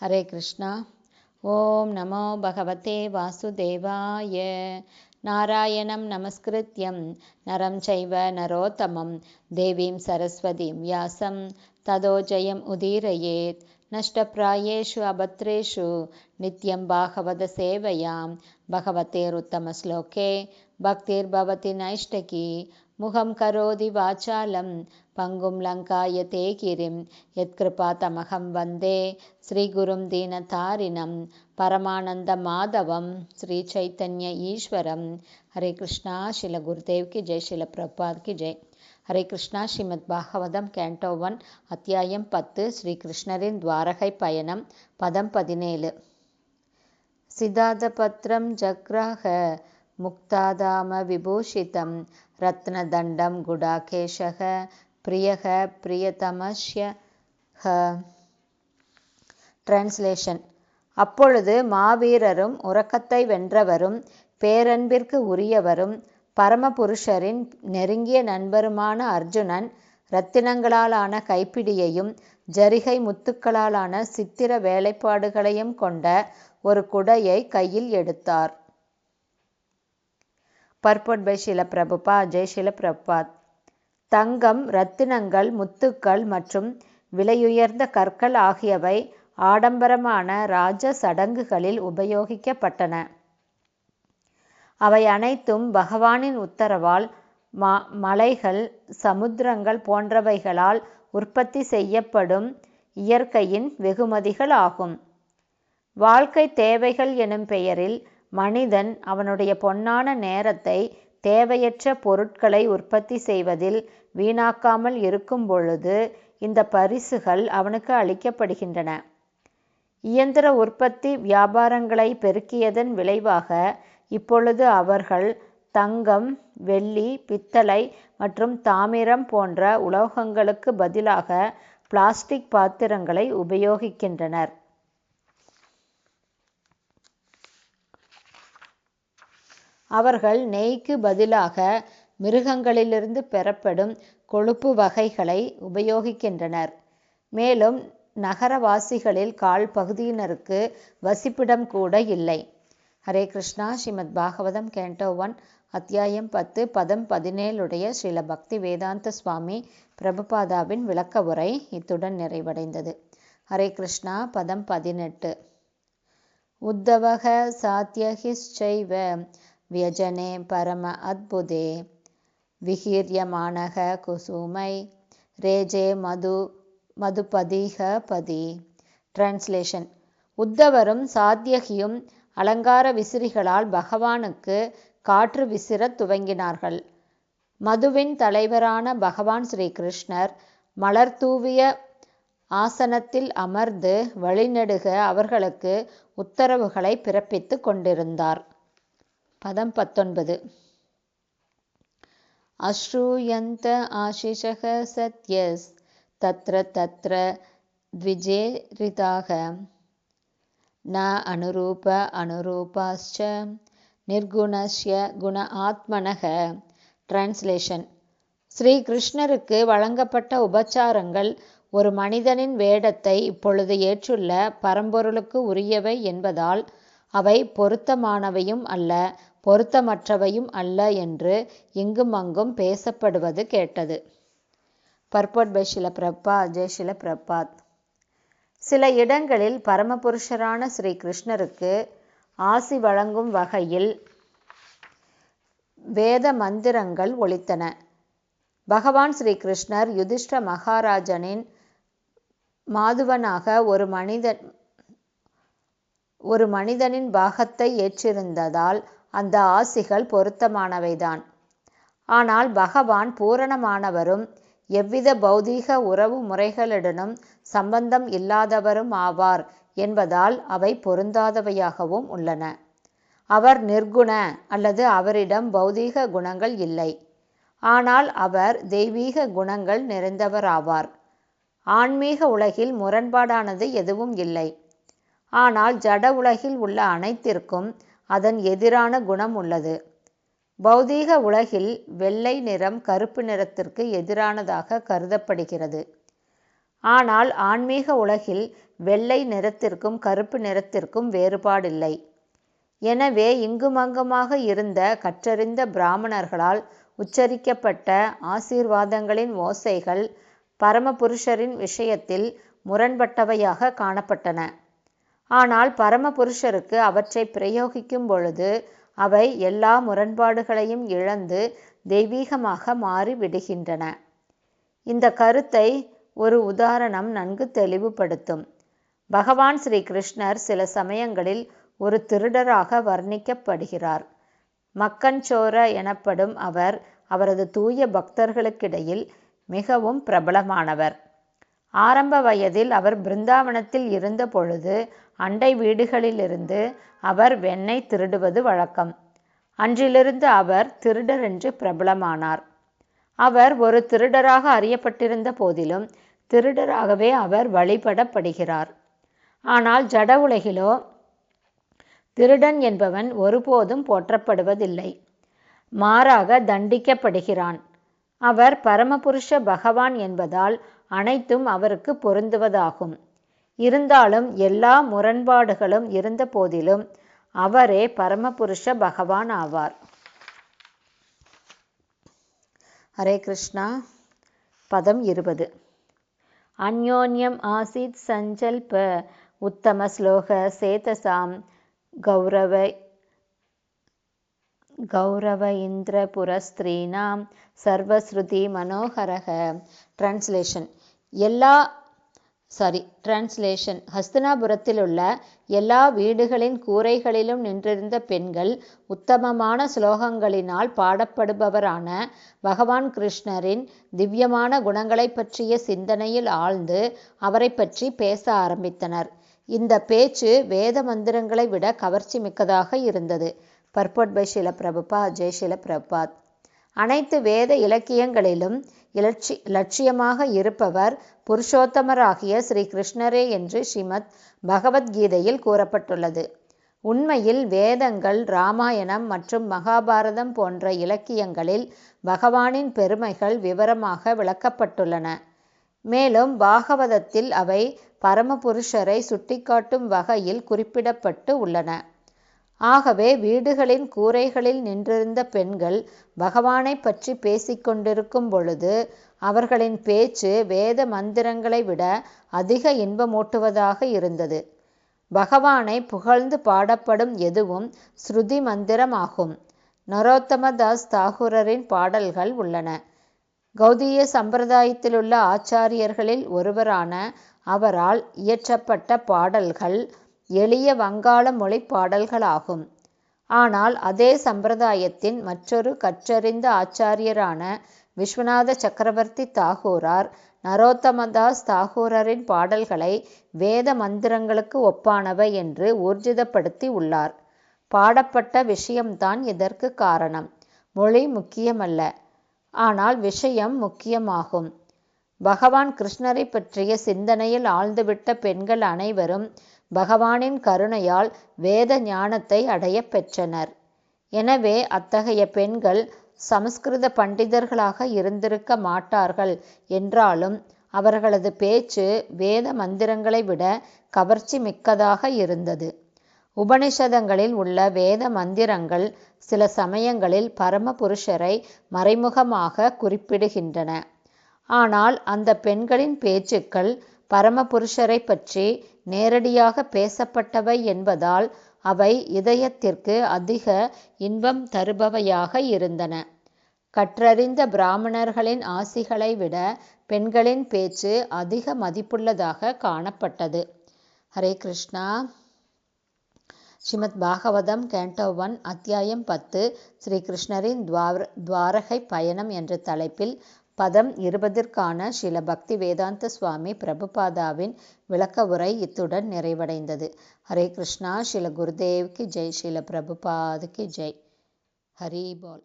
ஹரே கிருஷ்ணா. ஓம் நமோ பகவதே வாசுதேவாய. நாராயணம் நமஸ்கிருத்யம் நரம் சைவ நரோத்தமம் தேவீம் சரஸ்வதீம் வியாசம் ததோ ஜெயம் உதீரயேத். நஷ்டப்ராயேஷு அபத்ரேஷு நித்யம் பாகவத சேவையாம் பகவதேருத்தம ஸ்லோகே பக்திர்பவதி நைஷ்டகி. முகம் கரோதி வாசாலம் பங்கும் லங்காயதே கிரிம் யத்கிருபா தமகம் வந்தே ஸ்ரீகுரும் தீனதாரிணம் பரமானந்த மாதவம் ஸ்ரீ சைத்தன்ய ஈஸ்வரம். ஹரே கிருஷ்ணா. ஸ்ரீல குருதேவ் கி ஜெய், ஸ்ரீல பிரபாத் கி ஜெய். ஹரே கிருஷ்ணா. ஸ்ரீமத் பாகவதம் கேண்டோ 1 அத்தியாயம் 10 ஸ்ரீ கிருஷ்ணரின் துவாரகை பயணம். பதம் 17. சிதாதபத்ரம் ஜக்ராஹ முக்தாதாம விபூஷிதம் ரத்னதண்டம் குடாகேஷக பிரியக பிரியதமஸ்ய. டிரான்ஸ்லேஷன். அப்பொழுது மாவீரரும் உறக்கத்தை வென்றவரும் பேரன்பிற்கு உரியவரும் பரமபுருஷரின் நெருங்கிய நண்பருமான அர்ஜுனன் இரத்தினங்களாலான கைப்பிடியையும் ஜரிகை முத்துக்களாலான சித்திர வேலைப்பாடுகளையும் கொண்ட ஒரு குடையை கையில் எடுத்தார். Purport by Srila Prabhupad. ஜெய் ஸ்ரீல பிரபுபாத். தங்கம், இரத்தினங்கள், முத்துக்கள் மற்றும் விலையுயர்ந்த கற்கள் ஆகியவை ஆடம்பரமான ராஜ சடங்குகளில் உபயோகிக்கப்பட்டன. அவை அனைத்தும் பகவானின் உத்தரவால் மலைகள், சமுத்திரங்கள் போன்றவைகளால் உற்பத்தி செய்யப்படும் இயற்கையின் வெகுமதிகள் ஆகும். வாழ்க்கை தேவைகள் எனும் பெயரில் மனிதன் அவனுடைய பொன்னான நேரத்தை தேவையற்ற பொருட்களை உற்பத்தி செய்வதில் வீணாக்காமல் இருக்கும் பொழுது இந்த பரிசுகள் அவனுக்கு அளிக்கப்படுகின்றன. இயந்திர உற்பத்தி வியாபாரங்களை பெருக்கியதன் விளைவாக இப்பொழுது அவர்கள் தங்கம், வெள்ளி, பித்தளை மற்றும் தாமிரம் போன்ற உலோகங்களுக்கு பதிலாக பிளாஸ்டிக் பாத்திரங்களை உபயோகிக்கின்றனர். அவர்கள் நெய்க்கு பதிலாக மிருகங்களிலிருந்து பெறப்படும் கொழுப்பு வகைகளை உபயோகிக்கின்றனர். மேலும் நகரவாசிகளில் கால் பகுதியினருக்கு வசிப்பிடம் கூட இல்லை. ஹரே கிருஷ்ணா. ஸ்ரீமத் பாகவதம் கேண்டோ 1 அத்தியாயம் 10 பதம் 17 ஸ்ரீல பக்தி வேதாந்த சுவாமி பிரபுபாதாவின் விளக்க உரை இத்துடன் நிறைவடைந்தது. ஹரே கிருஷ்ணா. பதம் 18. உத்தவக சாத்யஹிச்சைவ வியஜனே பரம அத்புதே விஹீர்யமானக குசுமை ரேஜே மதுபதிக பதி. டிரான்ஸ்லேஷன். உத்தவரும் சாத்யகியும் அலங்கார விசிறிகளால் பகவானுக்கு காற்று விசிறத் துவங்கினார்கள். மதுவின் தலைவரான பகவான் ஸ்ரீ கிருஷ்ணர் மலர் தூவிய ஆசனத்தில் அமர்ந்து வழிநெடுக அவர்களுக்கு உத்தரவுகளை பிறப்பித்து கொண்டிருந்தார். பதம் 19. அஸ்ரூயந்த ஆஷிஷக சத்யஸ் தத்ர தத்ர த்விஜேரிதாக ந அனுரூப அனுரூபாஸ்ச நிர்குணஸ்ய குண ஆத்மனக. டிரான்ஸ்லேஷன். ஸ்ரீ கிருஷ்ணருக்கு வழங்கப்பட்ட உபச்சாரங்கள் ஒரு மனிதனின் வேடத்தை இப்பொழுது ஏற்றுள்ள பரம்பொருளுக்கு உரியவை என்பதால் அவை பொருத்தமானவையும் அல்ல, பொருத்தமற்றவையும் அல்ல என்று இங்கும் அங்கும் பேசப்படுவது கேட்டது. Purport by Srila Prabhat. ஜெய் ஸ்ரீல பிரபாத். சில இடங்களில் பரமபுருஷரான ஸ்ரீ கிருஷ்ணருக்கு ஆசி வழங்கும் வகையில் வேத மந்திரங்கள் ஒலித்தன. பகவான் ஸ்ரீ கிருஷ்ணர் யுதிஷ்ட மகாராஜனின் மாதுவனாக ஒரு மனிதனின் பாகத்தை ஏற்றிருந்ததால் அந்த ஆசிகள் பொருத்தமானவைதான். ஆனால் பகவான் பூரணமானவரும் எவ்வித பௌதீக உறவு முறைகளுடனும் சம்பந்தம் இல்லாதவரும் ஆவார் என்பதால் அவை பொருந்தாதவையாகவும் உள்ளன. அவர் நிர்குண அல்லது அவரிடம் பௌதீக குணங்கள் இல்லை. ஆனால் அவர் தெய்வீக குணங்கள் நிறைந்தவராவார். ஆன்மீக உலகில் முரண்பாடானது எதுவும் இல்லை. ஆனால் ஜட உலகில் உள்ள அனைத்திற்கும் அதன் எதிரான குணம் உள்ளது. பௌதீக உலகில் வெள்ளை நிறம் கருப்பு நிறத்திற்கு எதிரானதாக கருதப்படுகிறது. ஆனால் ஆன்மீக உலகில் வெள்ளை நிறத்திற்கும் கருப்பு நிறத்திற்கும் வேறுபாடில்லை. எனவே இங்குமங்குமாக இருந்த கற்றறிந்த பிராமணர்களால் உச்சரிக்கப்பட்ட ஆசீர்வாதங்களின் ஓசைகள் பரமபுருஷரின் விஷயத்தில் முரண்பட்டவையாக காணப்பட்டன. ஆனால் பரமபுருஷருக்கு அவற்றை பிரயோகிக்கும் பொழுது அவை எல்லா முரண்பாடுகளையும் இழந்து தெய்வீகமாக மாறி விடுகின்றன. இந்த கருத்தை ஒரு உதாரணம் நன்கு தெளிவுபடுத்தும். பகவான் ஸ்ரீ கிருஷ்ணர் சில சமயங்களில் ஒரு திருடராக வர்ணிக்கப்படுகிறார். மக்கன்சோர எனப்படும் அவர் அவரது தூய பக்தர்களுக்கிடையில் மிகவும் பிரபலமானவர். ஆரம்ப வயதில் அவர் பிருந்தாவனத்தில் இருந்த பொழுது அண்டை வீடுகளிலிருந்து அவர் வெண்ணெய் திருடுவது வழக்கம். அன்றிலிருந்து அவர் திருடர் என்று பிரபலமானார். அவர் ஒரு திருடராக அறியப்பட்டிருந்த போதிலும் திருடராகவே அவர் வழிபடப்படுகிறார். ஆனால் ஜட உலகிலோ திருடன் என்பவன் ஒருபோதும் போற்றப்படுவதில்லை, மாறாக தண்டிக்கப்படுகிறான். அவர் பரமபுருஷ பகவான் என்பதால் அனைத்தும் அவருக்கு பொருந்துவதாகும். இருந்தாலும் எல்லா முரண்பாடுகளும் இருந்த போதிலும் அவரே பரமபுருஷ பகவான் ஆவார். ஹரே கிருஷ்ணா. பதம் 20. அந்யோன்யம் ஆசீத் சஞ்சல்ப உத்தம ஸ்லோக சேதசாம் கௌரவ இந்திர புரஸ்திரீனாம் சர்வஸ்ருதி மனோகரக. டிரான்ஸ்லேஷன். ஹஸ்தினாபுரத்தில் உள்ள எல்லா வீடுகளின் கூரைகளிலும் நின்றிருந்த பெண்கள் உத்தமமான ஸ்லோகங்களினால் பாடப்படுபவரான பகவான் கிருஷ்ணரின் திவ்யமான குணங்களை பற்றிய சிந்தனையில் ஆழ்ந்து அவரை பற்றி பேச ஆரம்பித்தனர். இந்த பேச்சு வேத மந்திரங்களை விட கவர்ச்சி மிக்கதாக இருந்தது. Purport by Srila Prabhupad. ஜெய் ஸ்ரீல பிரபுபாத். அனைத்து வேத இலக்கியங்களிலும் லட்சியமாக இருப்பவர் புருஷோத்தமராகிய ஸ்ரீ கிருஷ்ணரே என்று ஸ்ரீமத் பகவத்கீதையில் கூறப்பட்டுள்ளது. உண்மையில் வேதங்கள், இராமாயணம் மற்றும் மகாபாரதம் போன்ற இலக்கியங்களில் பகவானின் பெருமைகள் விவரமாக விளக்கப்பட்டுள்ளன. மேலும் பாகவதத்தில் அவை பரமபுருஷரை சுட்டிக்காட்டும் வகையில் குறிப்பிடப்பட்டு உள்ளன. ஆகவே வீடுகளின் கூரைகளில் நின்றிருந்த பெண்கள் பகவானை பற்றி பேசிக்கொண்டிருக்கும் பொழுது அவர்களின் பேச்சு வேத மந்திரங்களை விட அதிக இன்பமூட்டுவதாக இருந்தது. பகவானை புகழ்ந்து பாடப்படும் எதுவும் ஸ்ருதி மந்திரம் ஆகும். நரோத்தமதாஸ் தாகூரரின் பாடல்கள் உள்ளன. கௌதிய சம்பிரதாயத்திலுள்ள ஆச்சாரியர்களில் ஒருவரான அவரால் இயற்றப்பட்ட பாடல்கள் எளிய வங்காள மொழி பாடல்களாகும். ஆனால் அதே சம்பிரதாயத்தின் மற்றொரு கற்றறிந்த ஆச்சாரியரான விஸ்வநாத சக்கரவர்த்தி தாகூரார் நரோத்தமதாஸ் தாகூரரின் பாடல்களை வேத மந்திரங்களுக்கு ஒப்பானவை என்று ஊர்ஜிதப்படுத்தி உள்ளார். பாடப்பட்ட விஷயம்தான் இதற்கு காரணம். மொழி முக்கியமல்ல, ஆனால் விஷயம் முக்கியமாகும். பகவான் கிருஷ்ணரை பற்றிய சிந்தனையில் ஆழ்ந்துவிட்ட பெண்கள் அனைவரும் பகவானின் கருணையால் வேத ஞானத்தை அடைய பெற்றனர். எனவே அத்தகைய பெண்கள் சமஸ்கிருத பண்டிதர்களாக இருந்திருக்க மாட்டார்கள் என்றாலும் அவர்களது பேச்சு வேத மந்திரங்களை விட கவர்ச்சி மிக்கதாக இருந்தது. உபனிஷதங்களில் உள்ள வேத மந்திரங்கள் சில சமயங்களில் பரமபுருஷரை மறைமுகமாக குறிப்பிடுகின்றன. ஆனால் அந்த பெண்களின் பேச்சுக்கள் பரமபுருஷரை பற்றி நேரடியாக பேசப்பட்டவை என்பதால் அவை இதயத்திற்கு அதிக இன்பம் தருபவையாக இருந்தன. கற்றறிந்த பிராமணர்களின் ஆசிகளை விட பெண்களின் பேச்சு அதிக மதிப்புள்ளதாக காணப்பட்டது. ஹரே கிருஷ்ணா. ஸ்ரீமத் பாகவதம் கேண்டோ 1 அத்தியாயம் 10 ஸ்ரீ கிருஷ்ணரின் துவாரகை பயணம் என்ற தலைப்பில் பதம் 20ற்கான ஸ்ரீல பக்தி வேதாந்த சுவாமி பிரபுபாதாவின் விளக்க உரை இத்துடன் நிறைவடைந்தது. ஹரே கிருஷ்ணா. ஸ்ரீல குருதேவ் கி ஜெய். ஸ்ரீல பிரபுபாத் கி ஜெய். ஹரி போல்.